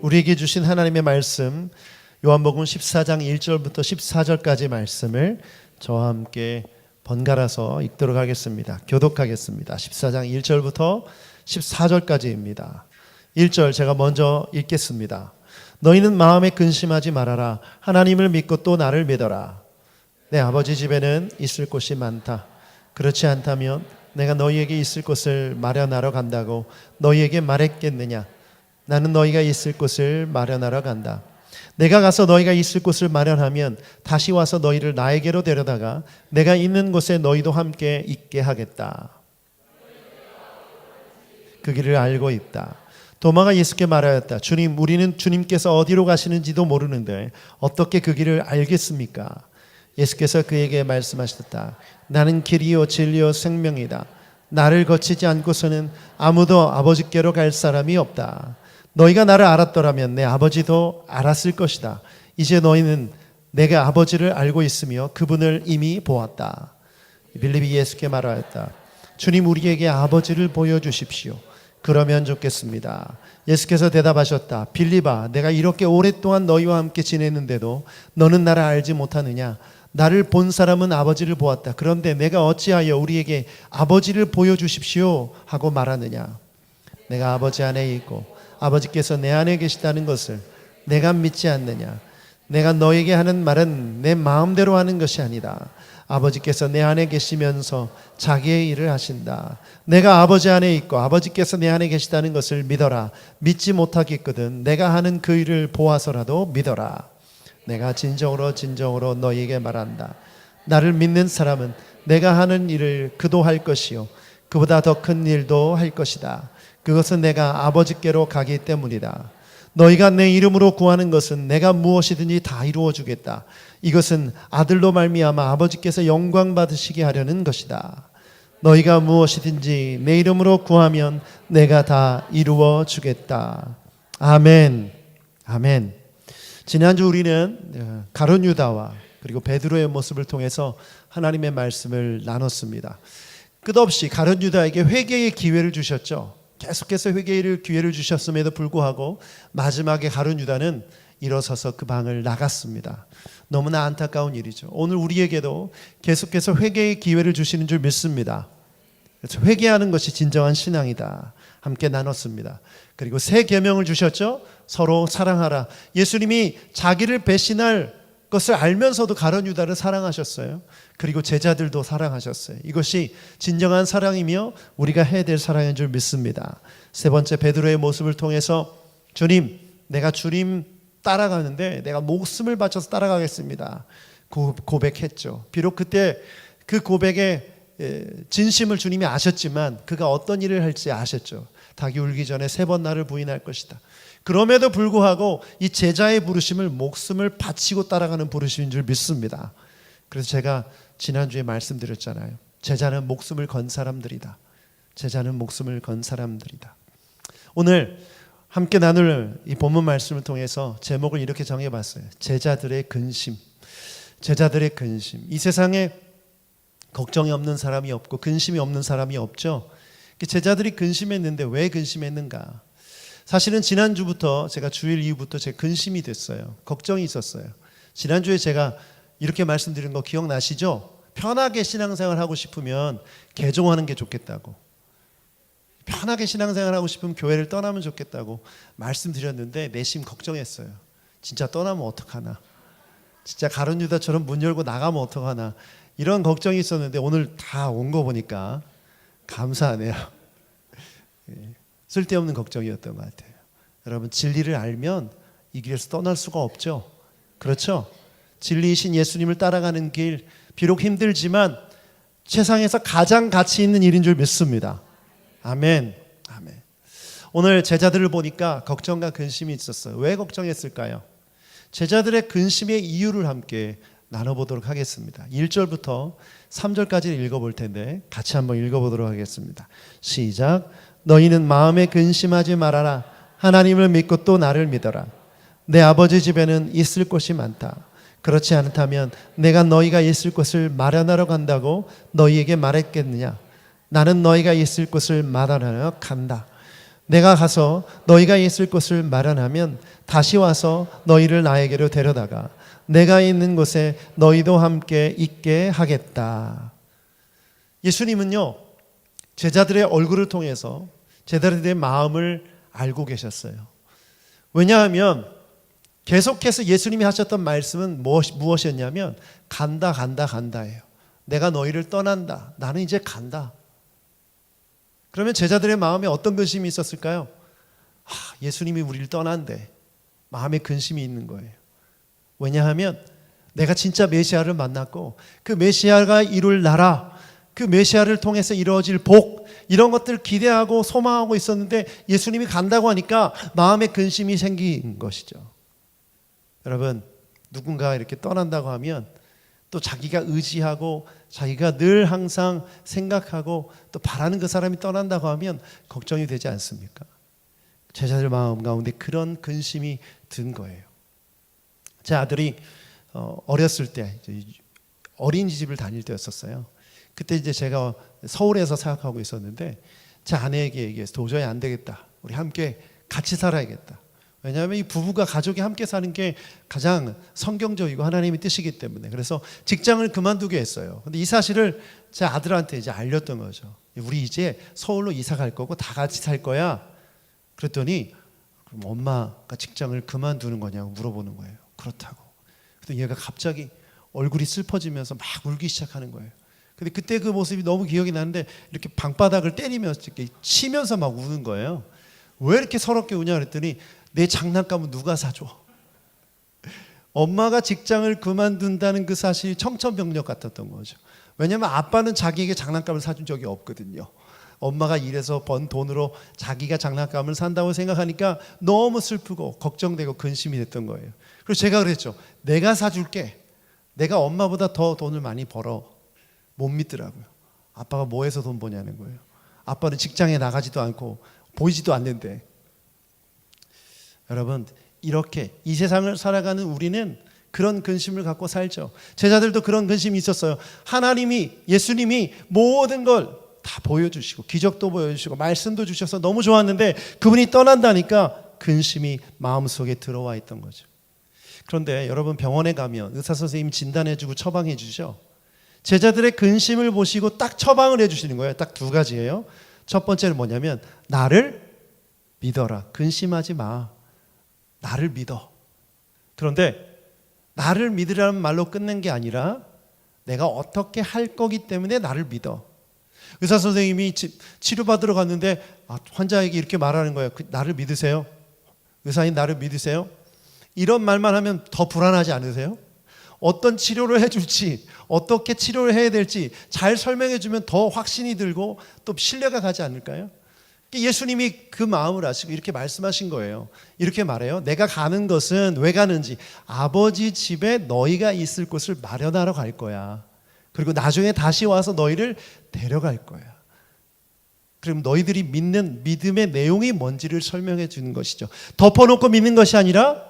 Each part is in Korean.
우리에게 주신 하나님의 말씀 요한복음 14장 1절부터 14절까지 말씀을 저와 함께 번갈아서 읽도록 하겠습니다. 교독하겠습니다. 14장 1절부터 14절까지입니다. 1절 제가 먼저 읽겠습니다. 너희는 마음에 근심하지 말아라. 하나님을 믿고 또 나를 믿어라. 내 아버지 집에는 있을 곳이 많다. 그렇지 않다면 내가 너희에게 있을 곳을 마련하러 간다고 너희에게 말했겠느냐. 나는 너희가 있을 곳을 마련하러 간다. 내가 가서 너희가 있을 곳을 마련하면 다시 와서 너희를 나에게로 데려다가 내가 있는 곳에 너희도 함께 있게 하겠다. 그 길을 알고 있다. 도마가 예수께 말하였다. 주님, 우리는 주님께서 어디로 가시는지도 모르는데 어떻게 그 길을 알겠습니까? 예수께서 그에게 말씀하셨다. 나는 길이요 진리요 생명이다. 나를 거치지 않고서는 아무도 아버지께로 갈 사람이 없다. 너희가 나를 알았더라면 내 아버지도 알았을 것이다. 이제 너희는 내가 아버지를 알고 있으며 그분을 이미 보았다. 빌립이 예수께 말하였다. 주님, 우리에게 아버지를 보여주십시오. 그러면 좋겠습니다. 예수께서 대답하셨다. 빌립아, 내가 이렇게 오랫동안 너희와 함께 지냈는데도 너는 나를 알지 못하느냐? 나를 본 사람은 아버지를 보았다. 그런데 내가 어찌하여 우리에게 아버지를 보여주십시오 하고 말하느냐? 내가 아버지 안에 있고 아버지께서 내 안에 계시다는 것을 내가 믿지 않느냐? 내가 너에게 하는 말은 내 마음대로 하는 것이 아니다. 아버지께서 내 안에 계시면서 자기의 일을 하신다. 내가 아버지 안에 있고 아버지께서 내 안에 계시다는 것을 믿어라. 믿지 못하겠거든 내가 하는 그 일을 보아서라도 믿어라. 내가 진정으로 너희에게 말한다. 나를 믿는 사람은 내가 하는 일을 그도 할 것이요 그보다 더 큰 일도 할 것이다. 그것은 내가 아버지께로 가기 때문이다. 너희가 내 이름으로 구하는 것은 내가 무엇이든지 다 이루어 주겠다. 이것은 아들로 말미암아 아버지께서 영광 받으시게 하려는 것이다. 너희가 무엇이든지 내 이름으로 구하면 내가 다 이루어 주겠다. 아멘. 아멘. 지난주 우리는 가룟 유다와 그리고 베드로의 모습을 통해서 하나님의 말씀을 나눴습니다. 끝없이 가룟 유다에게 회개의 기회를 주셨죠. 계속해서 회개의 기회를 주셨음에도 불구하고 마지막에 가룟 유다는 일어서서 그 방을 나갔습니다. 너무나 안타까운 일이죠. 오늘 우리에게도 계속해서 회개의 기회를 주시는 줄 믿습니다. 그래서 회개하는 것이 진정한 신앙이다. 함께 나눴습니다. 그리고 새 계명을 주셨죠. 서로 사랑하라. 예수님이 자기를 배신할 것을 알면서도 가룟 유다를 사랑하셨어요. 그리고 제자들도 사랑하셨어요. 이것이 진정한 사랑이며 우리가 해야 될 사랑인 줄 믿습니다. 세 번째, 베드로의 모습을 통해서 주님, 내가 주님 따라가는데 내가 목숨을 바쳐서 따라가겠습니다. 고백했죠. 비록 그때 그 고백의 진심을 주님이 아셨지만 그가 어떤 일을 할지 아셨죠. 닭이 울기 전에 3번 나를 부인할 것이다. 그럼에도 불구하고 이 제자의 부르심을 목숨을 바치고 따라가는 부르심인 줄 믿습니다. 그래서 제가 지난주에 말씀드렸잖아요. 제자는 목숨을 건 사람들이다. 제자는 목숨을 건 사람들이다. 오늘 함께 나눌 이 본문 말씀을 통해서 제목을 이렇게 정해봤어요. 제자들의 근심. 제자들의 근심. 이 세상에 걱정이 없는 사람이 없고 근심이 없는 사람이 없죠. 제자들이 근심했는데 왜 근심했는가? 사실은 지난주부터 제가 주일 이후부터 제 근심이 됐어요. 걱정이 있었어요. 지난주에 제가 이렇게 말씀드린 거 기억나시죠? 편하게 신앙생활 하고 싶으면 개종하는 게 좋겠다고, 편하게 신앙생활 하고 싶으면 교회를 떠나면 좋겠다고 말씀드렸는데 내심 걱정했어요. 진짜 떠나면 어떡하나, 진짜 가룟 유다처럼 문 열고 나가면 어떡하나, 이런 걱정이 있었는데 오늘 다 온 거 보니까 감사하네요. 쓸데없는 걱정이었던 것 같아요. 여러분, 진리를 알면 이 길에서 떠날 수가 없죠. 그렇죠? 진리이신 예수님을 따라가는 길, 비록 힘들지만 세상에서 가장 가치 있는 일인 줄 믿습니다. 아멘. 아멘. 오늘 제자들을 보니까 걱정과 근심이 있었어요. 왜 걱정했을까요? 제자들의 근심의 이유를 함께 나눠보도록 하겠습니다. 1절부터 3절까지 읽어볼 텐데 같이 한번 읽어보도록 하겠습니다. 시작. 너희는 마음에 근심하지 말아라. 하나님을 믿고 또 나를 믿어라. 내 아버지 집에는 있을 곳이 많다. 그렇지 않다면 내가 너희가 있을 곳을 마련하러 간다고 너희에게 말했겠느냐? 나는 너희가 있을 곳을 마련하러 간다. 내가 가서 너희가 있을 곳을 마련하면 다시 와서 너희를 나에게로 데려다가 내가 있는 곳에 너희도 함께 있게 하겠다. 예수님은요, 제자들의 얼굴을 통해서 제자들의 마음을 알고 계셨어요. 왜냐하면 계속해서 예수님이 하셨던 말씀은 무엇이었냐면 간다 간다 간다예요. 내가 너희를 떠난다. 나는 이제 간다. 그러면 제자들의 마음에 어떤 근심이 있었을까요? 예수님이 우리를 떠난대. 마음에 근심이 있는 거예요. 왜냐하면 내가 진짜 메시아를 만났고 그 메시아가 이룰 나라, 그 메시아를 통해서 이루어질 복, 이런 것들을 기대하고 소망하고 있었는데 예수님이 간다고 하니까 마음에 근심이 생긴 것이죠. 여러분, 누군가 이렇게 떠난다고 하면 또 자기가 의지하고 자기가 늘 항상 생각하고 또 바라는 그 사람이 떠난다고 하면 걱정이 되지 않습니까? 제자들 마음 가운데 그런 근심이 든 거예요. 제 아들이 어렸을 때 어린이집을 다닐 때였었어요. 그때 이제 제가 서울에서 생각하고 있었는데 제 아내에게 얘기해서 도저히 안 되겠다. 우리 함께 같이 살아야겠다. 왜냐하면 이 부부가 가족이 함께 사는 게 가장 성경적이고 하나님의 뜻이기 때문에. 그래서 직장을 그만두게 했어요. 근데 이 사실을 제 아들한테 이제 알렸던 거죠. 우리 이제 서울로 이사 갈 거고 다 같이 살 거야. 그랬더니 그럼 엄마가 직장을 그만두는 거냐고 물어보는 거예요. 그렇다고. 그랬더니 얘가 갑자기 얼굴이 슬퍼지면서 막 울기 시작하는 거예요. 근데 그때 그 모습이 너무 기억이 나는데 이렇게 방바닥을 때리면서 이렇게 치면서 막 우는 거예요. 왜 이렇게 서럽게 우냐 그랬더니 내 장난감은 누가 사줘? 엄마가 직장을 그만둔다는 그 사실이 청천벽력 같았던 거죠. 왜냐하면 아빠는 자기에게 장난감을 사준 적이 없거든요. 엄마가 일해서 번 돈으로 자기가 장난감을 산다고 생각하니까 너무 슬프고 걱정되고 근심이 됐던 거예요. 그래서 제가 그랬죠. 내가 사줄게. 내가 엄마보다 더 돈을 많이 벌어. 못 믿더라고요. 아빠가 뭐 해서 돈 버냐는 거예요. 아빠는 직장에 나가지도 않고 보이지도 않는데. 여러분, 이렇게 이 세상을 살아가는 우리는 그런 근심을 갖고 살죠. 제자들도 그런 근심이 있었어요. 하나님이, 예수님이 모든 걸 다 보여주시고 기적도 보여주시고 말씀도 주셔서 너무 좋았는데 그분이 떠난다니까 근심이 마음속에 들어와 있던 거죠. 그런데 여러분, 병원에 가면 의사 선생님이 진단해주고 처방해주죠. 제자들의 근심을 보시고 딱 처방을 해주시는 거예요. 딱 두 가지예요. 첫 번째는 뭐냐면 나를 믿어라. 근심하지 마. 나를 믿어. 그런데 나를 믿으라는 말로 끝낸 게 아니라 내가 어떻게 할 거기 때문에 나를 믿어. 의사 선생님이 치료받으러 갔는데 환자에게 이렇게 말하는 거예요. 나를 믿으세요? 의사님 나를 믿으세요? 이런 말만 하면 더 불안하지 않으세요? 어떤 치료를 해줄지, 어떻게 치료를 해야 될지 잘 설명해 주면 더 확신이 들고 또 신뢰가 가지 않을까요? 예수님이 그 마음을 아시고 이렇게 말씀하신 거예요. 이렇게 말해요. 내가 가는 것은 왜 가는지 아버지 집에 너희가 있을 곳을 마련하러 갈 거야. 그리고 나중에 다시 와서 너희를 데려갈 거야. 그럼 너희들이 믿는 믿음의 내용이 뭔지를 설명해 주는 것이죠. 덮어놓고 믿는 것이 아니라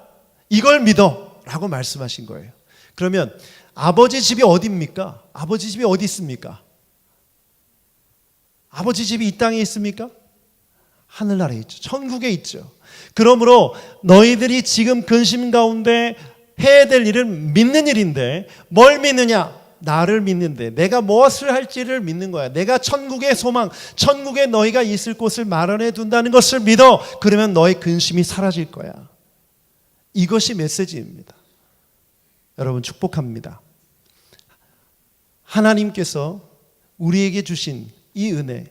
이걸 믿어 라고 말씀하신 거예요. 그러면 아버지 집이 어디입니까? 아버지 집이 어디 있습니까? 아버지 집이 이 땅에 있습니까? 하늘나라에 있죠. 천국에 있죠. 그러므로 너희들이 지금 근심 가운데 해야 될 일은 믿는 일인데 뭘 믿느냐? 나를 믿는데 내가 무엇을 할지를 믿는 거야. 내가 천국의 소망, 천국에 너희가 있을 곳을 마련해 둔다는 것을 믿어. 그러면 너의 근심이 사라질 거야. 이것이 메시지입니다. 여러분, 축복합니다. 하나님께서 우리에게 주신 이 은혜,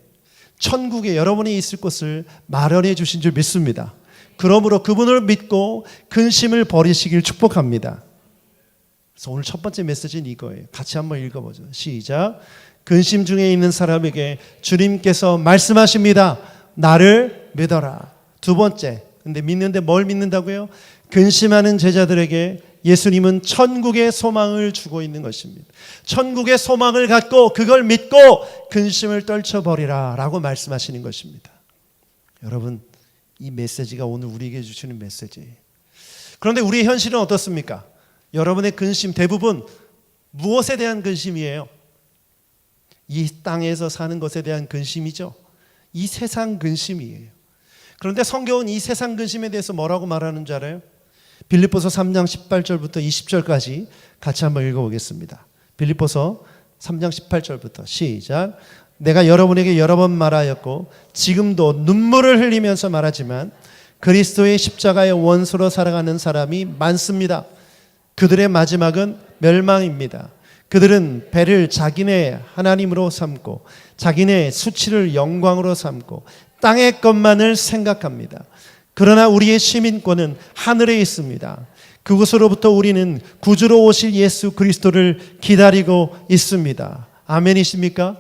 천국에 여러분이 있을 곳을 마련해 주신 줄 믿습니다. 그러므로 그분을 믿고 근심을 버리시길 축복합니다. 그래서 오늘 첫 번째 메시지는 이거예요. 같이 한번 읽어보죠. 시작. 근심 중에 있는 사람에게 주님께서 말씀하십니다. 나를 믿어라. 두 번째, 근데 믿는데 뭘 믿는다고요? 근심하는 제자들에게 예수님은 천국의 소망을 주고 있는 것입니다. 천국의 소망을 갖고 그걸 믿고 근심을 떨쳐버리라 라고 말씀하시는 것입니다. 여러분, 이 메시지가 오늘 우리에게 주시는 메시지예요. 그런데 우리의 현실은 어떻습니까? 여러분의 근심 대부분 무엇에 대한 근심이에요? 이 땅에서 사는 것에 대한 근심이죠. 이 세상 근심이에요. 그런데 성경은 이 세상 근심에 대해서 뭐라고 말하는 줄 알아요? 빌립보서 3장 18절부터 20절까지 같이 한번 읽어보겠습니다. 빌립보서 3장 18절부터 시작. 내가 여러분에게 여러 번 말하였고 지금도 눈물을 흘리면서 말하지만 그리스도의 십자가의 원수로 살아가는 사람이 많습니다. 그들의 마지막은 멸망입니다. 그들은 배를 자기네 하나님으로 삼고 자기네 수치를 영광으로 삼고 땅의 것만을 생각합니다. 그러나 우리의 시민권은 하늘에 있습니다. 그곳으로부터 우리는 구주로 오실 예수 그리스도를 기다리고 있습니다. 아멘이십니까?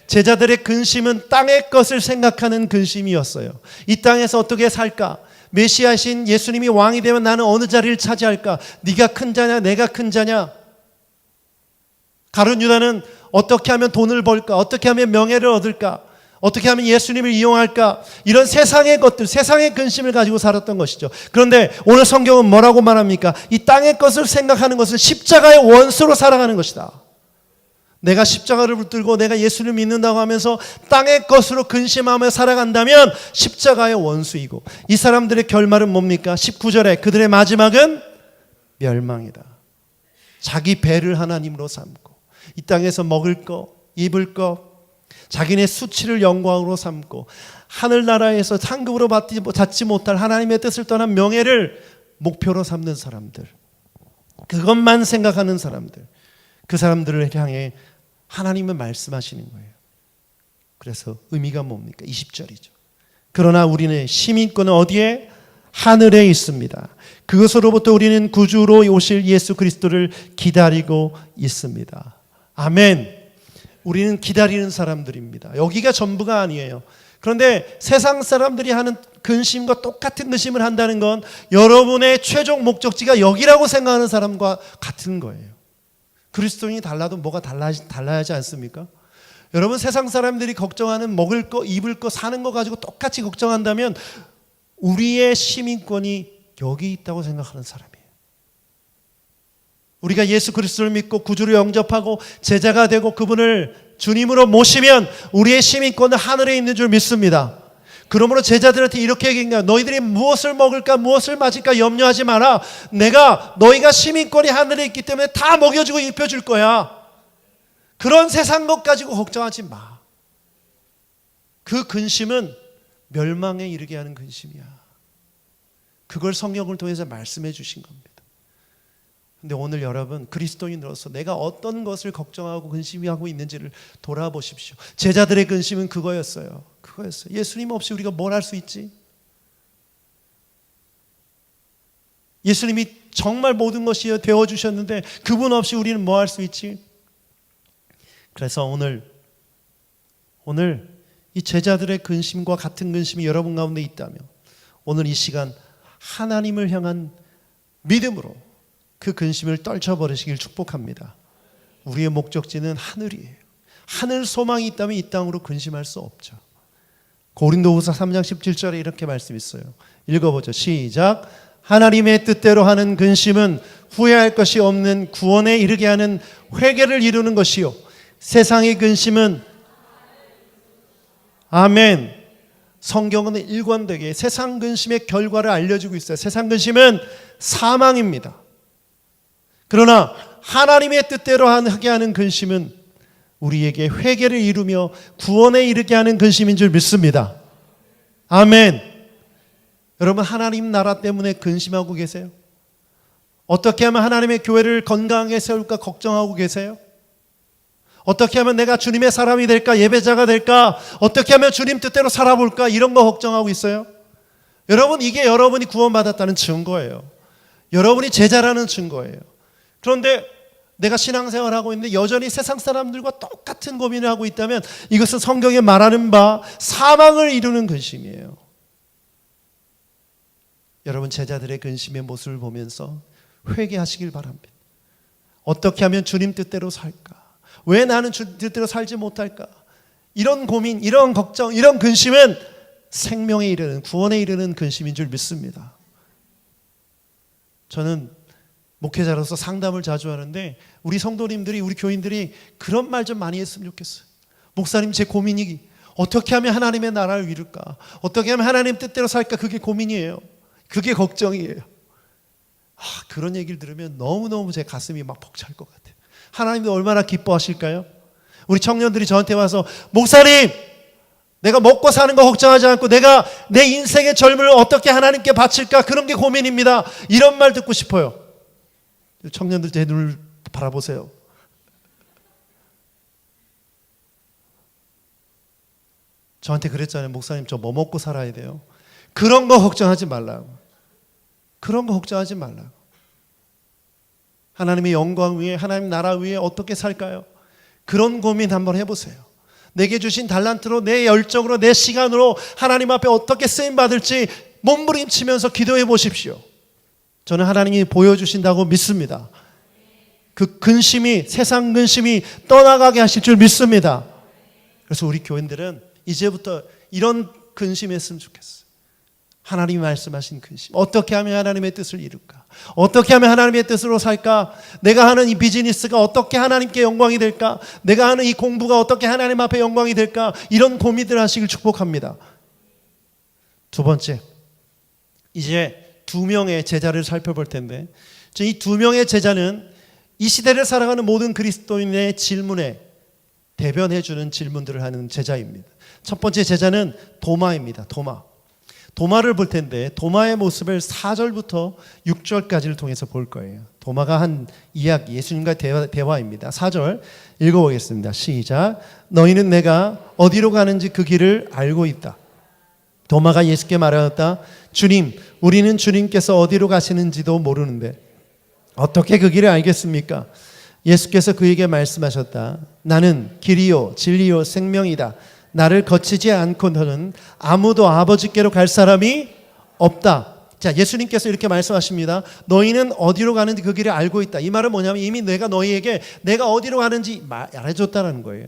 제자들의 근심은 땅의 것을 생각하는 근심이었어요. 이 땅에서 어떻게 살까? 메시아신 예수님이 왕이 되면 나는 어느 자리를 차지할까? 네가 큰 자냐 내가 큰 자냐? 가룟 유다는 어떻게 하면 돈을 벌까? 어떻게 하면 명예를 얻을까? 어떻게 하면 예수님을 이용할까? 이런 세상의 것들, 세상의 근심을 가지고 살았던 것이죠. 그런데 오늘 성경은 뭐라고 말합니까? 이 땅의 것을 생각하는 것은 십자가의 원수로 살아가는 것이다. 내가 십자가를 붙들고 내가 예수를 믿는다고 하면서 땅의 것으로 근심하며 살아간다면 십자가의 원수이고, 이 사람들의 결말은 뭡니까? 19절에 그들의 마지막은 멸망이다. 자기 배를 하나님으로 삼고 이 땅에서 먹을 거, 입을 거, 자기네 수치를 영광으로 삼고 하늘나라에서 상급으로 받지 못할 하나님의 뜻을 떠난 명예를 목표로 삼는 사람들, 그것만 생각하는 사람들, 그 사람들을 향해 하나님은 말씀하시는 거예요. 그래서 의미가 뭡니까? 20절이죠. 그러나 우리는 시민권은 어디에? 하늘에 있습니다. 그것으로부터 우리는 구주로 오실 예수 그리스도를 기다리고 있습니다. 아멘. 우리는 기다리는 사람들입니다. 여기가 전부가 아니에요. 그런데 세상 사람들이 하는 근심과 똑같은 근심을 한다는 건 여러분의 최종 목적지가 여기라고 생각하는 사람과 같은 거예요. 그리스도인이 달라도 뭐가 달라야지 않습니까? 여러분, 세상 사람들이 걱정하는 먹을 거, 입을 거, 사는 거 가지고 똑같이 걱정한다면 우리의 시민권이 여기 있다고 생각하는 사람이에요. 우리가 예수 그리스도를 믿고 구주로 영접하고 제자가 되고 그분을 주님으로 모시면 우리의 시민권은 하늘에 있는 줄 믿습니다. 그러므로 제자들한테 이렇게 얘기합니다. 너희들이 무엇을 먹을까 무엇을 마실까 염려하지 마라. 내가 너희가 시민권이 하늘에 있기 때문에 다 먹여주고 입혀줄 거야. 그런 세상 것 가지고 걱정하지 마. 그 근심은 멸망에 이르게 하는 근심이야. 그걸 성경을 통해서 말씀해 주신 겁니다. 근데 오늘 여러분, 그리스도인으로서 내가 어떤 것을 걱정하고 근심하고 있는지를 돌아보십시오. 제자들의 근심은 그거였어요. 예수님 없이 우리가 뭘 할 수 있지? 예수님이 정말 모든 것이 되어주셨는데 그분 없이 우리는 뭐 할 수 있지? 그래서 오늘 이 제자들의 근심과 같은 근심이 여러분 가운데 있다면 오늘 이 시간 하나님을 향한 믿음으로 그 근심을 떨쳐버리시길 축복합니다. 우리의 목적지는 하늘이에요. 하늘 소망이 있다면 이 땅으로 근심할 수 없죠. 고린도후서 3장 17절에 이렇게 말씀 있어요. 읽어보죠. 시작. 하나님의 뜻대로 하는 근심은 후회할 것이 없는 구원에 이르게 하는 회개를 이루는 것이요, 세상의 근심은, 아멘. 성경은 일관되게 세상 근심의 결과를 알려주고 있어요. 세상 근심은 사망입니다. 그러나 하나님의 뜻대로 하게 하는 근심은 우리에게 회개를 이루며 구원에 이르게 하는 근심인 줄 믿습니다. 아멘. 여러분, 하나님 나라 때문에 근심하고 계세요? 어떻게 하면 하나님의 교회를 건강하게 세울까 걱정하고 계세요? 어떻게 하면 내가 주님의 사람이 될까, 예배자가 될까, 어떻게 하면 주님 뜻대로 살아볼까, 이런 거 걱정하고 있어요? 여러분, 이게 여러분이 구원받았다는 증거예요. 여러분이 제자라는 증거예요. 그런데 내가 신앙생활을 하고 있는데 여전히 세상 사람들과 똑같은 고민을 하고 있다면 이것은 성경에 말하는 바 사망을 이루는 근심이에요. 여러분, 제자들의 근심의 모습을 보면서 회개하시길 바랍니다. 어떻게 하면 주님 뜻대로 살까? 왜 나는 주님 뜻대로 살지 못할까? 이런 고민, 이런 걱정, 이런 근심은 생명에 이르는, 구원에 이르는 근심인 줄 믿습니다. 저는 목회자로서 상담을 자주 하는데 우리 성도님들이, 우리 교인들이 그런 말 좀 많이 했으면 좋겠어요. 목사님, 제 고민이 어떻게 하면 하나님의 나라를 이룰까? 어떻게 하면 하나님 뜻대로 살까? 그게 고민이에요. 그게 걱정이에요. 그런 얘기를 들으면 너무너무 제 가슴이 막 벅찰 것 같아요. 하나님도 얼마나 기뻐하실까요? 우리 청년들이 저한테 와서 목사님, 내가 먹고 사는 거 걱정하지 않고 내가 내 인생의 젊음을 어떻게 하나님께 바칠까? 그런 게 고민입니다. 이런 말 듣고 싶어요. 청년들 제 눈을 바라보세요. 저한테 그랬잖아요. 목사님, 저 뭐 먹고 살아야 돼요? 그런 거 걱정하지 말라고. 그런 거 걱정하지 말라고. 하나님의 영광 위에, 하나님 나라 위에 어떻게 살까요? 그런 고민 한번 해보세요. 내게 주신 달란트로, 내 열정으로, 내 시간으로 하나님 앞에 어떻게 쓰임받을지 몸부림치면서 기도해 보십시오. 저는 하나님이 보여주신다고 믿습니다. 그 근심이, 세상 근심이 떠나가게 하실 줄 믿습니다. 그래서 우리 교인들은 이제부터 이런 근심했으면 좋겠어요. 하나님이 말씀하신 근심. 어떻게 하면 하나님의 뜻을 이룰까? 어떻게 하면 하나님의 뜻으로 살까? 내가 하는 이 비즈니스가 어떻게 하나님께 영광이 될까? 내가 하는 이 공부가 어떻게 하나님 앞에 영광이 될까? 이런 고민들 하시길 축복합니다. 두 번째, 이제 2명의 제자를 살펴볼 텐데, 이 2명의 제자는 이 시대를 살아가는 모든 그리스도인의 질문에 대변해주는 질문들을 하는 제자입니다. 첫 번째 제자는 도마입니다. 도마를 볼 텐데, 도마의 모습을 4절부터 6절까지를 통해서 볼 거예요. 도마가 한 이야기, 예수님과 대화입니다. 4절 읽어보겠습니다. 시작. 너희는 내가 어디로 가는지 그 길을 알고 있다. 도마가 예수께 말하였다. 주님, 우리는 주님께서 어디로 가시는지도 모르는데 어떻게 그 길을 알겠습니까? 예수께서 그에게 말씀하셨다. 나는 길이요 진리요 생명이다. 나를 거치지 않고는 아무도 아버지께로 갈 사람이 없다. 자, 예수님께서 이렇게 말씀하십니다. 너희는 어디로 가는지 그 길을 알고 있다. 이 말은 뭐냐면 이미 내가 너희에게 내가 어디로 가는지 말해줬다는 거예요.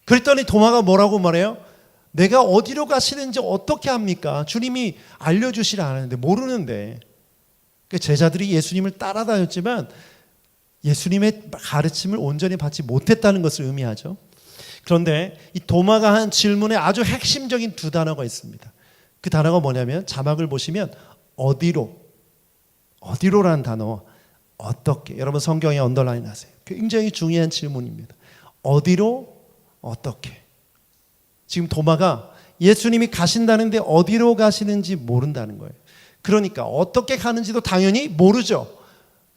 그랬더니 도마가 뭐라고 말해요? 내가 어디로 가시는지 어떻게 합니까? 주님이 알려주시라 하는데 모르는데. 제자들이 예수님을 따라다녔지만 예수님의 가르침을 온전히 받지 못했다는 것을 의미하죠. 그런데 이 도마가 한 질문에 아주 핵심적인 2단어가 있습니다. 그 단어가 뭐냐면 자막을 보시면 어디로라는 단어, 어떻게. 여러분 성경에 언더라인 하세요. 굉장히 중요한 질문입니다. 어디로, 어떻게. 지금 도마가 예수님이 가신다는데 어디로 가시는지 모른다는 거예요. 그러니까 어떻게 가는지도 당연히 모르죠.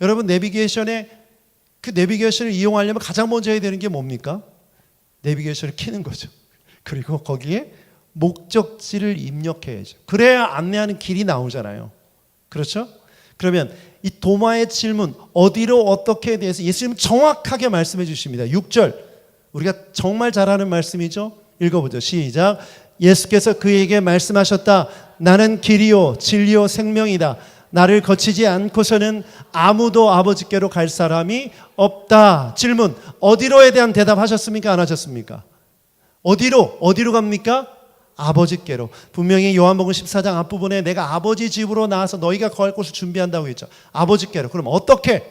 여러분 내비게이션에 그 내비게이션을 이용하려면 가장 먼저 해야 되는 게 뭡니까? 내비게이션을 켜는 거죠. 그리고 거기에 목적지를 입력해야죠. 그래야 안내하는 길이 나오잖아요. 그렇죠? 그러면 이 도마의 질문 어디로 어떻게에 대해서 예수님은 정확하게 말씀해 주십니다. 6절 우리가 정말 잘 아는 말씀이죠. 읽어보죠. 시작. 예수께서 그에게 말씀하셨다. 나는 길이요 진리요 생명이다. 나를 거치지 않고서는 아무도 아버지께로 갈 사람이 없다. 질문, 어디로에 대한 대답하셨습니까? 안 하셨습니까? 어디로 갑니까? 아버지께로. 분명히 요한복음 14장 앞부분에 내가 아버지 집으로 나와서 너희가 거할 곳을 준비한다고 했죠. 아버지께로. 그럼 어떻게?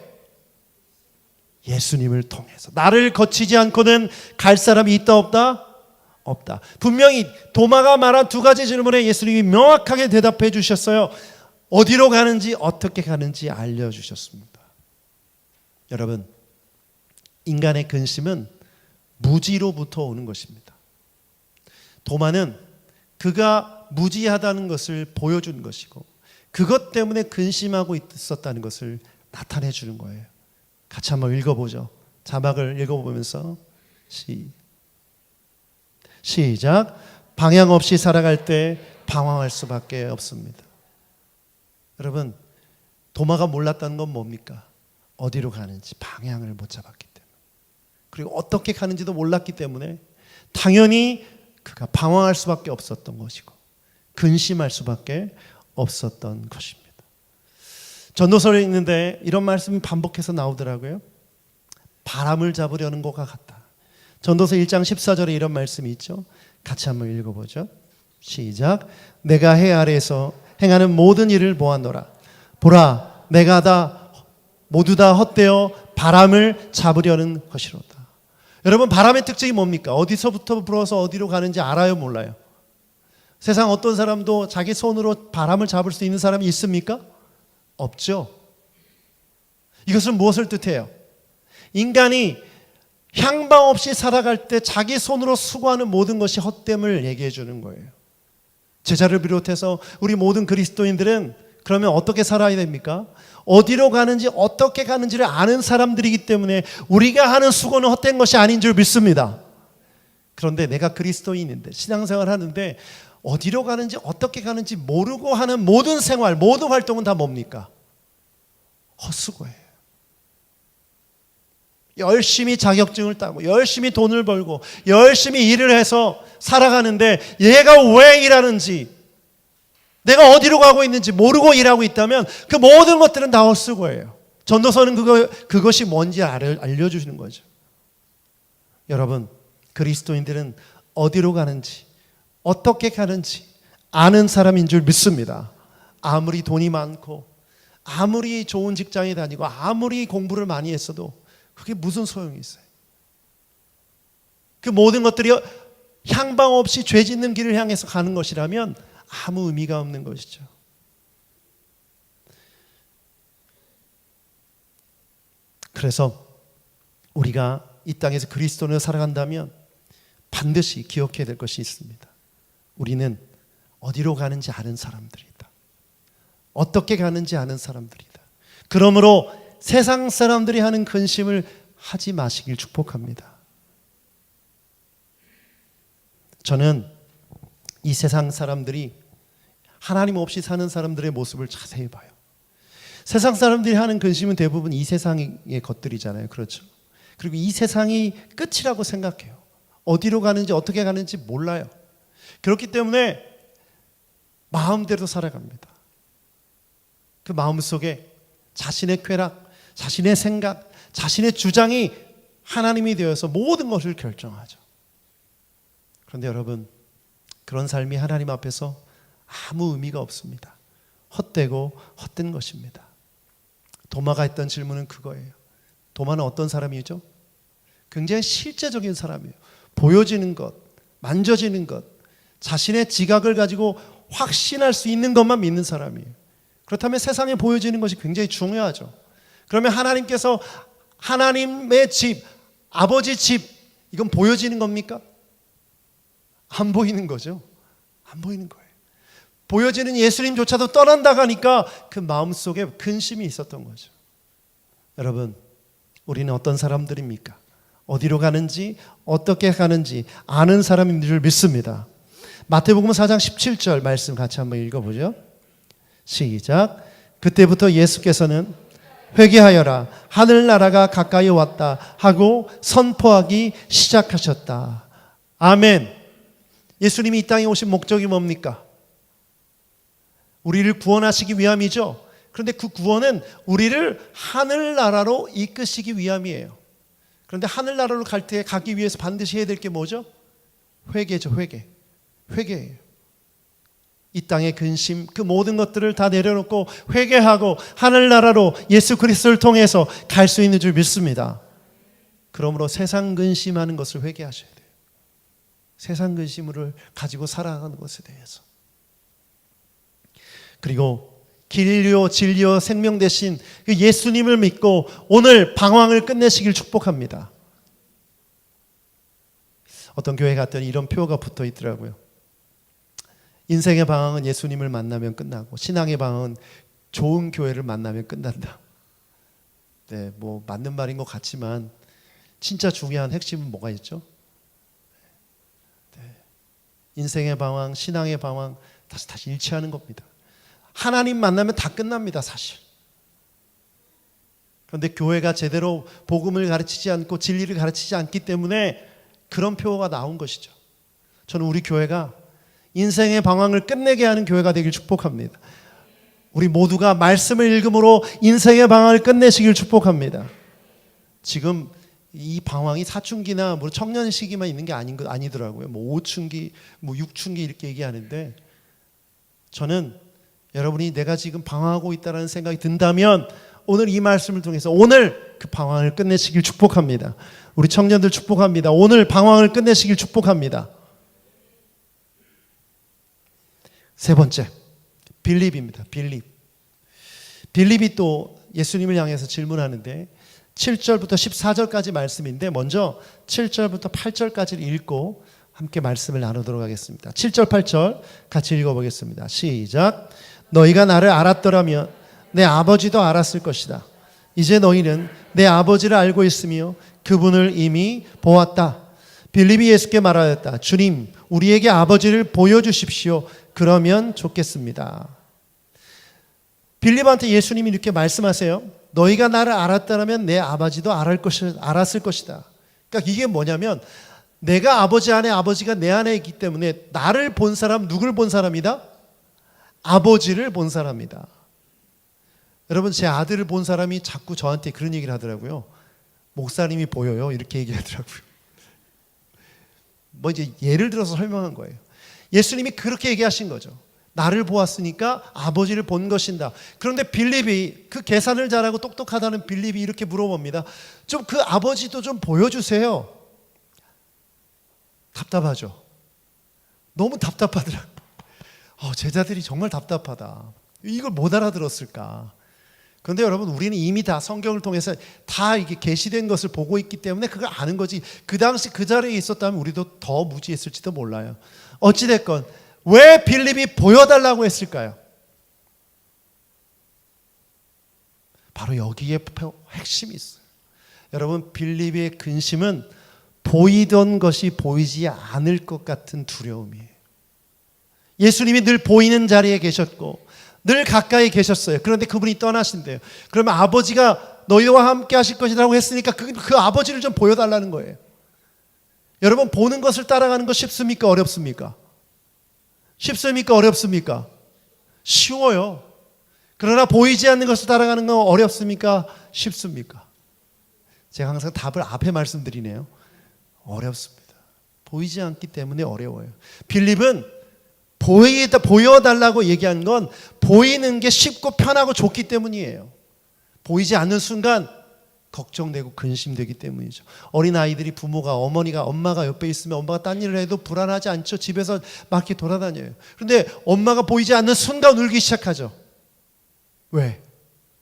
예수님을 통해서. 나를 거치지 않고는 갈 사람이 있다 없다? 없다. 분명히 도마가 말한 2가지 질문에 예수님이 명확하게 대답해 주셨어요. 어디로 가는지 어떻게 가는지 알려주셨습니다. 여러분, 인간의 근심은 무지로부터 오는 것입니다. 도마는 그가 무지하다는 것을 보여준 것이고 그것 때문에 근심하고 있었다는 것을 나타내 주는 거예요. 같이 한번 읽어보죠. 자막을 읽어보면서 시작. 방향 없이 살아갈 때 방황할 수밖에 없습니다. 여러분, 도마가 몰랐다는 건 뭡니까? 어디로 가는지 방향을 못 잡았기 때문에, 그리고 어떻게 가는지도 몰랐기 때문에 당연히 그가 방황할 수밖에 없었던 것이고 근심할 수밖에 없었던 것입니다. 전도서에 있는데 이런 말씀이 반복해서 나오더라고요. 바람을 잡으려는 것과 같다. 전도서 1장 14절에 이런 말씀이 있죠. 같이 한번 읽어보죠. 시작. 내가 해 아래에서 행하는 모든 일을 보았노라. 보라, 내가 모두 다 헛되어 바람을 잡으려는 것이로다. 여러분, 바람의 특징이 뭡니까? 어디서부터 불어서 어디로 가는지 알아요, 몰라요? 세상 어떤 사람도 자기 손으로 바람을 잡을 수 있는 사람이 있습니까? 없죠. 이것은 무엇을 뜻해요? 인간이 향방 없이 살아갈 때 자기 손으로 수고하는 모든 것이 헛됨을 얘기해 주는 거예요. 제자를 비롯해서 우리 모든 그리스도인들은 그러면 어떻게 살아야 됩니까? 어디로 가는지 어떻게 가는지를 아는 사람들이기 때문에 우리가 하는 수고는 헛된 것이 아닌 줄 믿습니다. 그런데 내가 그리스도인인데 신앙생활 하는데 어디로 가는지 어떻게 가는지 모르고 하는 모든 생활, 모든 활동은 다 뭡니까? 헛수고예요. 열심히 자격증을 따고 열심히 돈을 벌고 열심히 일을 해서 살아가는데 얘가 왜 일하는지, 내가 어디로 가고 있는지 모르고 일하고 있다면 그 모든 것들은 다 헛수고예요. 전도서는 그것이 뭔지 알려주시는 거죠. 여러분, 그리스도인들은 어디로 가는지 어떻게 가는지 아는 사람인 줄 믿습니다. 아무리 돈이 많고 아무리 좋은 직장에 다니고 아무리 공부를 많이 했어도 그게 무슨 소용이 있어요? 그 모든 것들이 향방 없이 죄 짓는 길을 향해서 가는 것이라면 아무 의미가 없는 것이죠. 그래서 우리가 이 땅에서 그리스도인으로 살아간다면 반드시 기억해야 될 것이 있습니다. 우리는 어디로 가는지 아는 사람들이다. 어떻게 가는지 아는 사람들이다. 그러므로 세상 사람들이 하는 근심을 하지 마시길 축복합니다. 저는 이 세상 사람들이 하나님 없이 사는 사람들의 모습을 자세히 봐요. 세상 사람들이 하는 근심은 대부분 이 세상의 것들이잖아요. 그렇죠? 그리고 이 세상이 끝이라고 생각해요. 어디로 가는지 어떻게 가는지 몰라요. 그렇기 때문에 마음대로 살아갑니다. 그 마음속에 자신의 쾌락, 자신의 생각, 자신의 주장이 하나님이 되어서 모든 것을 결정하죠. 그런데 여러분, 그런 삶이 하나님 앞에서 아무 의미가 없습니다. 헛되고 헛된 것입니다. 도마가 했던 질문은 그거예요. 도마는 어떤 사람이죠? 굉장히 실제적인 사람이에요. 보여지는 것, 만져지는 것, 자신의 지각을 가지고 확신할 수 있는 것만 믿는 사람이에요. 그렇다면 세상에 보여지는 것이 굉장히 중요하죠. 그러면 하나님께서 하나님의 집, 아버지 집, 이건 보여지는 겁니까? 안 보이는 거죠. 안 보이는 거예요. 보여지는 예수님조차도 떠난다고 하니까 그 마음속에 근심이 있었던 거죠. 여러분, 우리는 어떤 사람들입니까? 어디로 가는지 어떻게 가는지 아는 사람인 줄 믿습니다. 마태복음 4장 17절 말씀 같이 한번 읽어보죠. 시작. 그때부터 예수께서는 회개하여라, 하늘나라가 가까이 왔다 하고 선포하기 시작하셨다. 아멘. 예수님이 이 땅에 오신 목적이 뭡니까? 우리를 구원하시기 위함이죠. 그런데 그 구원은 우리를 하늘나라로 이끄시기 위함이에요. 그런데 하늘나라로 갈 때 가기 위해서 반드시 해야 될 게 뭐죠? 회개죠. 회개예요. 이 땅의 근심, 그 모든 것들을 다 내려놓고 회개하고 하늘나라로 예수 그리스도를 통해서 갈 수 있는 줄 믿습니다. 그러므로 세상 근심하는 것을 회개하셔야 돼요. 세상 근심을 가지고 살아가는 것에 대해서. 그리고 길이요 진리요 생명 되신 그 예수님을 믿고 오늘 방황을 끝내시길 축복합니다. 어떤 교회 갔더니 이런 표가 붙어 있더라고요. 인생의 방황은 예수님을 만나면 끝나고 신앙의 방황은 좋은 교회를 만나면 끝난다. 네, 뭐 맞는 말인 것 같지만 진짜 중요한 핵심은 뭐가 있죠? 네, 인생의 방황, 신앙의 방황 다시 일치하는 겁니다. 하나님 만나면 다 끝납니다, 사실. 그런데 교회가 제대로 복음을 가르치지 않고 진리를 가르치지 않기 때문에 그런 표가 나온 것이죠. 저는 우리 교회가 인생의 방황을 끝내게 하는 교회가 되길 축복합니다. 우리 모두가 말씀을 읽음으로 인생의 방황을 끝내시길 축복합니다. 지금 이 방황이 사춘기나 뭐 청년 시기만 있는 게 아니더라고요. 뭐 5춘기, 뭐 6춘기 이렇게 얘기하는데 저는 여러분이 내가 지금 방황하고 있다는 생각이 든다면 오늘 이 말씀을 통해서 오늘 그 방황을 끝내시길 축복합니다. 우리 청년들 축복합니다. 오늘 방황을 끝내시길 축복합니다. 세 번째, 빌립입니다. 빌립이 또 예수님을 향해서 질문하는데 7절부터 14절까지 말씀인데 먼저 7절부터 8절까지를 읽고 함께 말씀을 나누도록 하겠습니다. 7절 8절 같이 읽어보겠습니다. 시작. 너희가 나를 알았더라면 내 아버지도 알았을 것이다. 이제 너희는 내 아버지를 알고 있으며 그분을 이미 보았다. 빌립이 예수께 말하였다. 주님, 우리에게 아버지를 보여주십시오. 그러면 좋겠습니다. 빌립한테 예수님이 이렇게 말씀하세요. 너희가 나를 알았다면 내 아버지도 알았을 것이다. 그러니까 이게 뭐냐면 내가 아버지 안에, 아버지가 내 안에 있기 때문에 나를 본 사람, 누굴 본 사람이다? 아버지를 본 사람이다. 여러분, 제 아들을 본 사람이 자꾸 저한테 그런 얘기를 하더라고요. 목사님이 보여요. 이렇게 얘기하더라고요. 뭐 이제 예를 들어서 설명한 거예요. 예수님이 그렇게 얘기하신 거죠. 나를 보았으니까 아버지를 본 것이다. 그런데 빌립이, 그 계산을 잘하고 똑똑하다는 빌립이 이렇게 물어봅니다. 좀 그 아버지도 좀 보여주세요. 답답하죠. 너무 답답하더라고요. 제자들이 정말 답답하다. 이걸 못 알아들었을까. 그런데 여러분, 우리는 이미 다 성경을 통해서 다 이게 계시된 것을 보고 있기 때문에 그걸 아는 거지. 그 당시 그 자리에 있었다면 우리도 더 무지했을지도 몰라요. 어찌됐건 왜 빌립이 보여달라고 했을까요? 바로 여기에 핵심이 있어요. 여러분, 빌립의 근심은 보이던 것이 보이지 않을 것 같은 두려움이에요. 예수님이 늘 보이는 자리에 계셨고 늘 가까이 계셨어요. 그런데 그분이 떠나신대요. 그러면 아버지가 너희와 함께 하실 것이라고 했으니까 그 아버지를 좀 보여달라는 거예요. 여러분, 보는 것을 따라가는 거 쉽습니까? 어렵습니까? 쉽습니까? 어렵습니까? 쉬워요. 그러나 보이지 않는 것을 따라가는 건 어렵습니까? 쉽습니까? 제가 항상 답을 앞에 말씀드리네요. 어렵습니다. 보이지 않기 때문에 어려워요. 빌립은 보여달라고 얘기한 건 보이는 게 쉽고 편하고 좋기 때문이에요. 보이지 않는 순간 걱정되고 근심되기 때문이죠. 어린아이들이 부모가, 엄마가 옆에 있으면 엄마가 딴 일을 해도 불안하지 않죠. 집에서 막 이렇게 돌아다녀요. 그런데 엄마가 보이지 않는 순간 울기 시작하죠. 왜?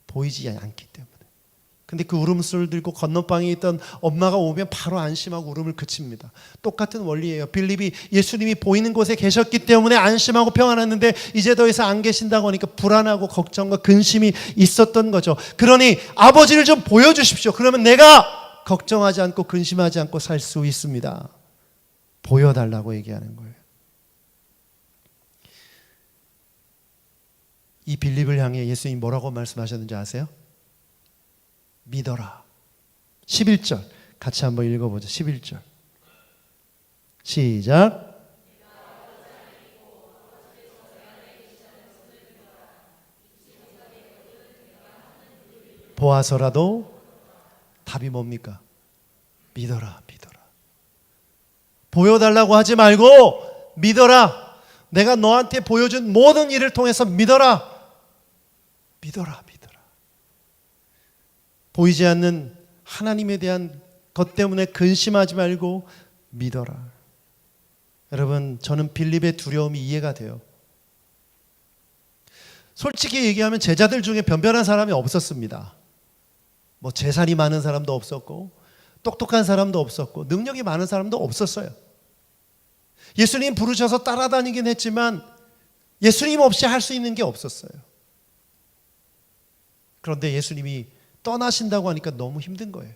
보이지 않기 때문에. 근데 그 울음소리를 들고 건너방에 있던 엄마가 오면 바로 안심하고 울음을 그칩니다. 똑같은 원리예요. 빌립이 예수님이 보이는 곳에 계셨기 때문에 안심하고 평안했는데 이제 더 이상 안 계신다고 하니까 불안하고 걱정과 근심이 있었던 거죠. 그러니 아버지를 좀 보여주십시오. 그러면 내가 걱정하지 않고 근심하지 않고 살 수 있습니다. 보여달라고 얘기하는 거예요. 이 빌립을 향해 예수님이 뭐라고 말씀하셨는지 아세요? 믿어라. 11절 같이 한번 읽어보죠. 11절 시작. 보아서라도 답이 뭡니까? 믿어라. 보여달라고 하지 말고 믿어라. 내가 너한테 보여준 모든 일을 통해서 믿어라. 보이지 않는 하나님에 대한 것 때문에 근심하지 말고 믿어라. 여러분, 저는 빌립의 두려움이 이해가 돼요. 솔직히 얘기하면 제자들 중에 변변한 사람이 없었습니다. 뭐 재산이 많은 사람도 없었고 똑똑한 사람도 없었고 능력이 많은 사람도 없었어요. 예수님 부르셔서 따라다니긴 했지만 예수님 없이 할 수 있는 게 없었어요. 그런데 예수님이 떠나신다고 하니까 너무 힘든 거예요.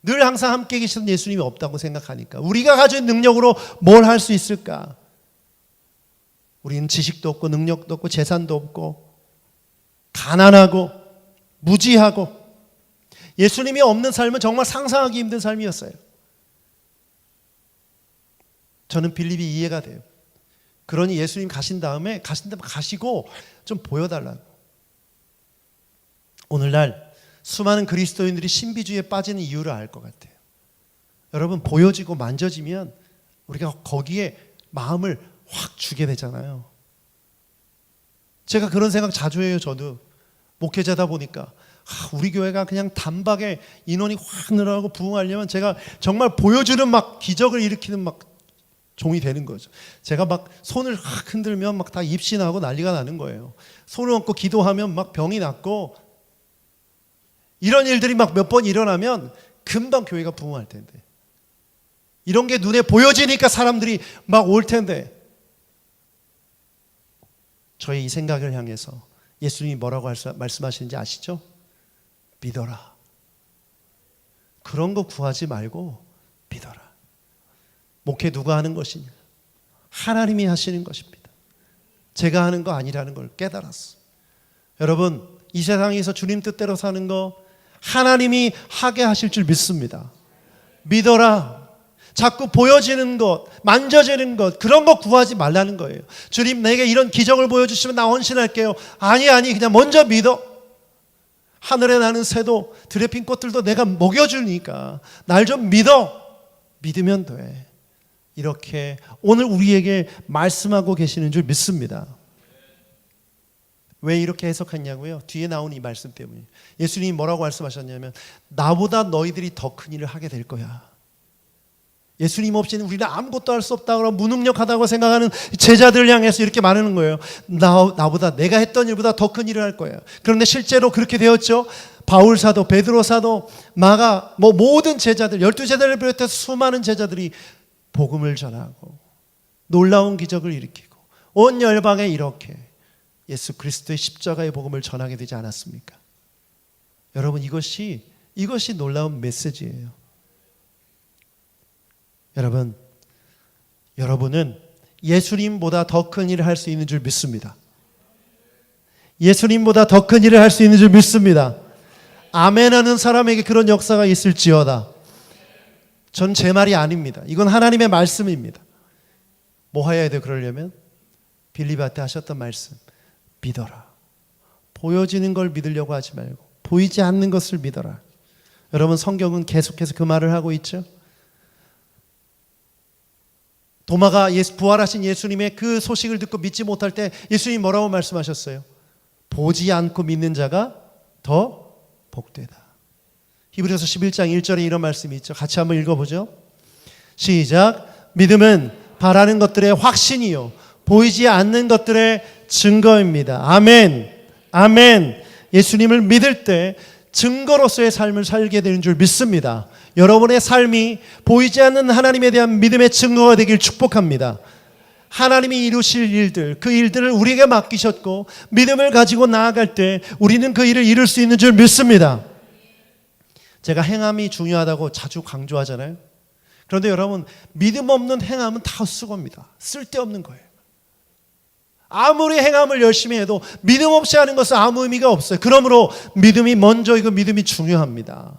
늘 항상 함께 계시던 예수님이 없다고 생각하니까 우리가 가진 능력으로 뭘 할 수 있을까? 우리는 지식도 없고 능력도 없고 재산도 없고 가난하고 무지하고 예수님이 없는 삶은 정말 상상하기 힘든 삶이었어요. 저는 빌립이 이해가 돼요. 그러니 예수님 가시고 좀 보여달라고. 오늘날 수많은 그리스도인들이 신비주의에 빠지는 이유를 알 것 같아요. 여러분, 보여지고 만져지면 우리가 거기에 마음을 확 주게 되잖아요. 제가 그런 생각 자주 해요. 저도 목회자다 보니까 우리 교회가 그냥 단박에 인원이 확 늘어나고 부흥하려면 제가 정말 보여주는 막 기적을 일으키는 막 종이 되는 거죠. 제가 막 손을 확 흔들면 막 다 입신하고 난리가 나는 거예요. 손을 얹고 기도하면 막 병이 낫고, 이런 일들이 막 몇 번 일어나면 금방 교회가 부흥할 텐데, 이런 게 눈에 보여지니까 사람들이 막 올 텐데, 저의 이 생각을 향해서 예수님이 뭐라고 말씀하시는지 아시죠? 믿어라. 그런 거 구하지 말고 믿어라. 목회 누가 하는 것이냐? 하나님이 하시는 것입니다. 제가 하는 거 아니라는 걸 깨달았어. 여러분, 이 세상에서 주님 뜻대로 사는 거 하나님이 하게 하실 줄 믿습니다. 믿어라. 자꾸 보여지는 것, 만져지는 것, 그런 거 구하지 말라는 거예요. 주님, 내게 이런 기적을 보여주시면 나 헌신할게요. 아니, 그냥 먼저 믿어. 하늘에 나는 새도, 들에 핀 꽃들도 내가 먹여주니까 날 좀 믿어. 믿으면 돼. 이렇게 오늘 우리에게 말씀하고 계시는 줄 믿습니다. 왜 이렇게 해석했냐고요? 뒤에 나온 이 말씀 때문에. 예수님이 뭐라고 말씀하셨냐면, 나보다 너희들이 더 큰 일을 하게 될 거야. 예수님 없이는 우리는 아무것도 할 수 없다고, 무능력하다고 생각하는 제자들을 향해서 이렇게 말하는 거예요. 나보다, 내가 했던 일보다 더 큰 일을 할 거야. 그런데 실제로 그렇게 되었죠. 바울 사도, 베드로 사도, 마가, 모든 제자들, 12제자를 비롯해서 수많은 제자들이 복음을 전하고 놀라운 기적을 일으키고 온 열방에 이렇게 예수 그리스도의 십자가의 복음을 전하게 되지 않았습니까? 여러분, 이것이 놀라운 메시지예요. 여러분은 예수님보다 더 큰 일을 할 수 있는 줄 믿습니다. 예수님보다 더 큰 일을 할 수 있는 줄 믿습니다. 아멘 하는 사람에게 그런 역사가 있을지어다. 전 제 말이 아닙니다. 이건 하나님의 말씀입니다. 뭐 해야 돼요? 그러려면 빌립한테 하셨던 말씀, 믿어라. 보여지는 걸 믿으려고 하지 말고 보이지 않는 것을 믿어라. 여러분, 성경은 계속해서 그 말을 하고 있죠. 도마가 부활하신 예수님의 그 소식을 듣고 믿지 못할 때 예수님이 뭐라고 말씀하셨어요? 보지 않고 믿는 자가 더 복되다. 히브리서 11장 1절에 이런 말씀이 있죠. 같이 한번 읽어보죠. 시작. 믿음은 바라는 것들의 확신이요 보이지 않는 것들의 증거입니다. 아멘. 아멘. 예수님을 믿을 때 증거로서의 삶을 살게 되는 줄 믿습니다. 여러분의 삶이 보이지 않는 하나님에 대한 믿음의 증거가 되길 축복합니다. 하나님이 이루실 일들, 그 일들을 우리에게 맡기셨고 믿음을 가지고 나아갈 때 우리는 그 일을 이룰 수 있는 줄 믿습니다. 제가 행함이 중요하다고 자주 강조하잖아요. 그런데 여러분, 믿음 없는 행함은 다 헛수고입니다. 쓸데없는 거예요. 아무리 행함을 열심히 해도 믿음 없이 하는 것은 아무 의미가 없어요. 그러므로 믿음이 먼저이고 믿음이 중요합니다.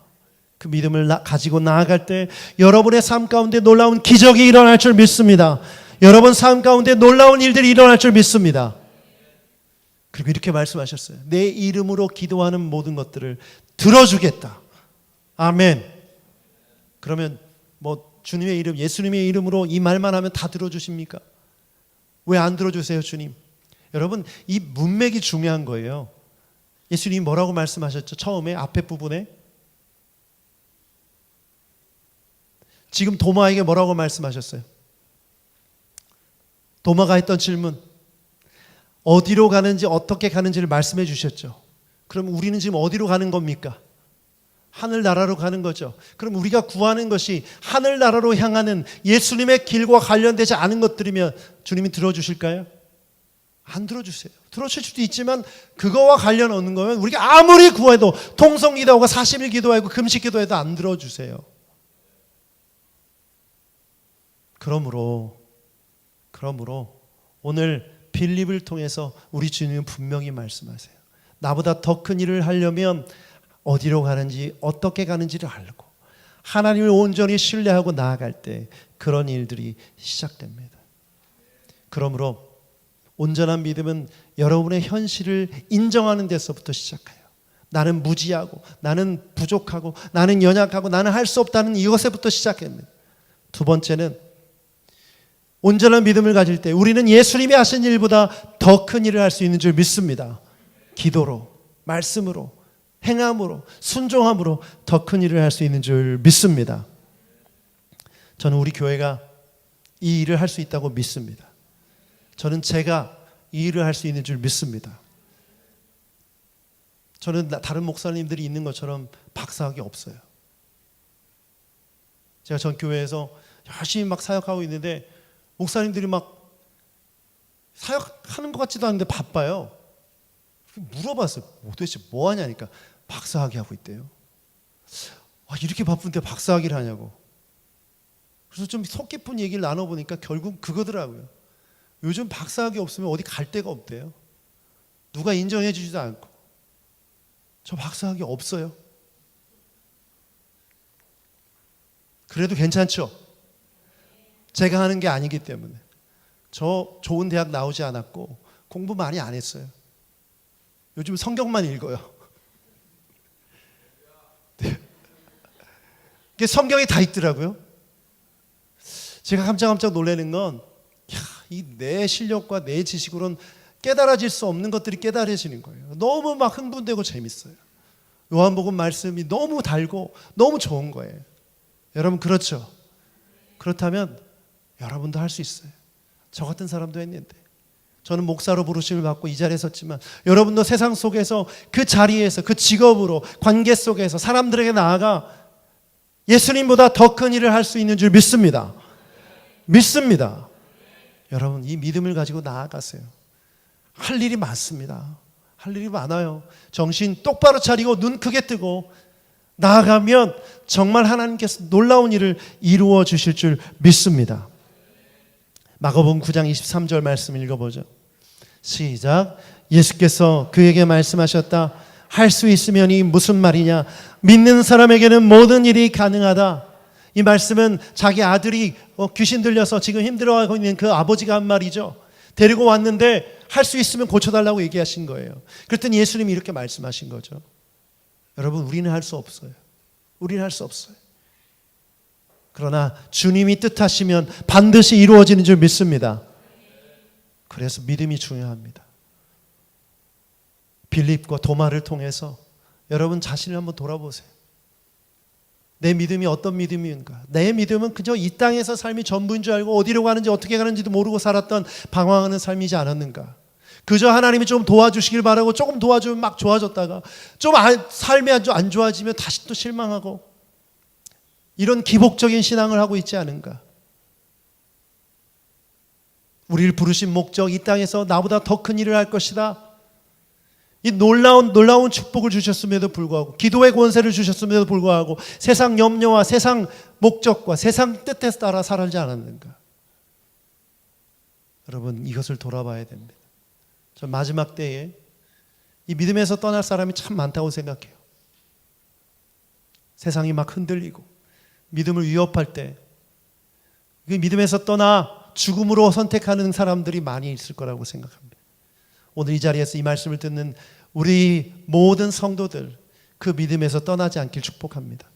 그 믿음을 가지고 나아갈 때 여러분의 삶 가운데 놀라운 기적이 일어날 줄 믿습니다. 여러분 삶 가운데 놀라운 일들이 일어날 줄 믿습니다. 그리고 이렇게 말씀하셨어요. 내 이름으로 기도하는 모든 것들을 들어주겠다. 아멘. 그러면 주님의 이름, 예수님의 이름으로 이 말만 하면 다 들어주십니까? 왜 안 들어주세요, 주님? 여러분, 이 문맥이 중요한 거예요. 예수님이 뭐라고 말씀하셨죠? 처음에 앞에 부분에 지금 도마에게 뭐라고 말씀하셨어요? 도마가 했던 질문, 어디로 가는지 어떻게 가는지를 말씀해 주셨죠. 그럼 우리는 지금 어디로 가는 겁니까? 하늘나라로 가는 거죠. 그럼 우리가 구하는 것이 하늘나라로 향하는 예수님의 길과 관련되지 않은 것들이면 주님이 들어주실까요? 안 들어주세요. 들어줄 수도 있지만 그거와 관련 없는 거면 우리가 아무리 구해도 통성기도하고 40일 기도하고 금식 기도해도 안 들어주세요. 그러므로 오늘 빌립을 통해서 우리 주님은 분명히 말씀하세요. 나보다 더 큰 일을 하려면 어디로 가는지 어떻게 가는지를 알고 하나님을 온전히 신뢰하고 나아갈 때 그런 일들이 시작됩니다. 그러므로 온전한 믿음은 여러분의 현실을 인정하는 데서부터 시작해요. 나는 무지하고 나는 부족하고 나는 연약하고 나는 할 수 없다는 이것에부터 시작합니다. 두 번째는 온전한 믿음을 가질 때 우리는 예수님이 하신 일보다 더 큰 일을 할 수 있는 줄 믿습니다. 기도로, 말씀으로, 행함으로, 순종함으로 더 큰 일을 할 수 있는 줄 믿습니다. 저는 우리 교회가 이 일을 할 수 있다고 믿습니다. 저는 제가 이 일을 할 수 있는 줄 믿습니다. 저는 다른 목사님들이 있는 것처럼 박사학위 없어요. 제가 전 교회에서 열심히 막 사역하고 있는데 목사님들이 막 사역하는 것 같지도 않은데 바빠요. 물어봤어요. 도대체 뭐 하냐니까 박사학위 하고 있대요. 이렇게 바쁜데 박사학위를 하냐고. 그래서 좀 속 깊은 얘기를 나눠보니까 결국 그거더라고요. 요즘 박사학위 없으면 어디 갈 데가 없대요. 누가 인정해 주지도 않고. 저 박사학위 없어요. 그래도 괜찮죠? 제가 하는 게 아니기 때문에. 저 좋은 대학 나오지 않았고 공부 많이 안 했어요. 요즘 성경만 읽어요. 이게 성경에 다 있더라고요. 제가 깜짝깜짝 놀라는 건 이 내 실력과 내 지식으로는 깨달아질 수 없는 것들이 깨달아지는 거예요. 너무 막 흥분되고 재밌어요. 요한복음 말씀이 너무 달고 너무 좋은 거예요. 여러분 그렇죠? 그렇다면 여러분도 할 수 있어요. 저 같은 사람도 했는데. 저는 목사로 부르심을 받고 이 자리에 섰지만 여러분도 세상 속에서 그 자리에서 그 직업으로 관계 속에서 사람들에게 나아가 예수님보다 더 큰 일을 할 수 있는 줄 믿습니다. 믿습니다. 여러분 이 믿음을 가지고 나아가세요. 할 일이 많습니다. 할 일이 많아요. 정신 똑바로 차리고 눈 크게 뜨고 나아가면 정말 하나님께서 놀라운 일을 이루어 주실 줄 믿습니다. 마가복음 9장 23절 말씀 읽어보죠. 시작. 예수께서 그에게 말씀하셨다. 할 수 있으면 이 무슨 말이냐. 믿는 사람에게는 모든 일이 가능하다. 이 말씀은 자기 아들이 귀신 들려서 지금 힘들어하고 있는 그 아버지가 한 말이죠. 데리고 왔는데 할 수 있으면 고쳐달라고 얘기하신 거예요. 그랬더니 예수님이 이렇게 말씀하신 거죠. 여러분 우리는 할 수 없어요. 우리는 할 수 없어요. 그러나 주님이 뜻하시면 반드시 이루어지는 줄 믿습니다. 그래서 믿음이 중요합니다. 빌립과 도마를 통해서 여러분 자신을 한번 돌아보세요. 내 믿음이 어떤 믿음인가? 내 믿음은 그저 이 땅에서 삶이 전부인 줄 알고 어디로 가는지 어떻게 가는지도 모르고 살았던 방황하는 삶이지 않았는가? 그저 하나님이 좀 도와주시길 바라고 조금 도와주면 막 좋아졌다가 좀 삶이 안 좋아지면 다시 또 실망하고 이런 기복적인 신앙을 하고 있지 않은가? 우리를 부르신 목적, 이 땅에서 나보다 더 큰 일을 할 것이다. 이 놀라운 축복을 주셨음에도 불구하고 기도의 권세를 주셨음에도 불구하고 세상 염려와 세상 목적과 세상 뜻에 따라 살지 않았는가? 여러분 이것을 돌아봐야 됩니다. 저 마지막 때에 이 믿음에서 떠날 사람이 참 많다고 생각해요. 세상이 막 흔들리고 믿음을 위협할 때 그 믿음에서 떠나 죽음으로 선택하는 사람들이 많이 있을 거라고 생각합니다. 오늘 이 자리에서 이 말씀을 듣는 우리 모든 성도들 그 믿음에서 떠나지 않길 축복합니다.